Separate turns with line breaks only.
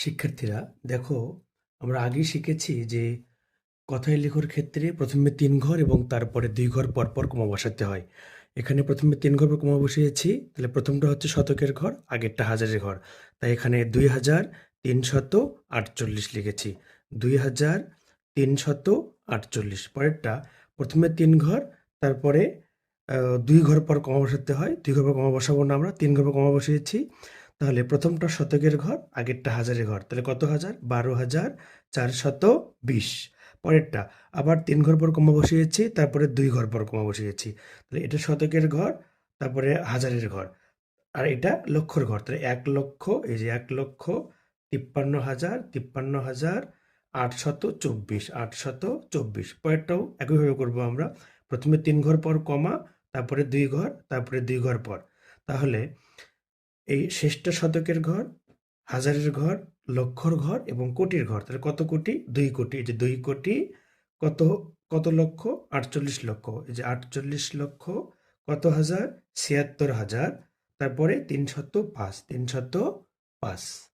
শিক্ষার্থীরা দেখো, আমরা আগেই শিখেছি যে কথায় লেখার ক্ষেত্রে প্রথমে ৩ ঘর এবং তারপরে ২ ঘর পরপর কমা বসাতে হয়। এখানে প্রথমে ৩ ঘর পর কমা বসিয়েছি। তাহলে প্রথমটা হচ্ছে শতকের ঘর, আগেরটা হাজারের ঘর। তাই এখানে ২৩৪৮ লিখেছি। ২৩৪৮। পরেরটা প্রথমে ৩ ঘর, তারপরে ২ ঘর পর কমা বসাতে হয়। ২ ঘর পর কমা বসাবো না, আমরা ৩ ঘর পর কমা বসিয়েছি। তাহলে প্রথমটা শতকের ঘর, আগেরটা হাজারের ঘর। তাহলে কত হাজার? ১২,৪২০। পরেরটা আবার ৩ ঘর পর কমা বসিয়েছি, তারপরে ২ ঘর পর কমা বসিয়েছি। তাহলে এটা শতকের ঘর, তারপরে হাজারের ঘর। আর এটা লক্ষর ঘর। তাহলে ১,০০,০০০, এই যে ১,৫৩,০০০, ৫৩,৮২৪, ৮২৪। পরেরটাও একইভাবে করব আমরা। প্রথমে ৩ ঘর পর কমা, তারপরে ২ ঘর, তারপরে ২ ঘর পর। তাহলে এই শেষটা শতকের ঘর, হাজারের ঘর, লক্ষর ঘর এবং কোটির ঘর। তাহলে কত কোটি? ২ কোটি। এই যে ২ কোটি কত, কত লক্ষ? ৪৮ লক্ষ। এই যে ৪৮ লক্ষ কত হাজার? ৭৬,০০০। তারপরে ৩০৫, ৩০৫।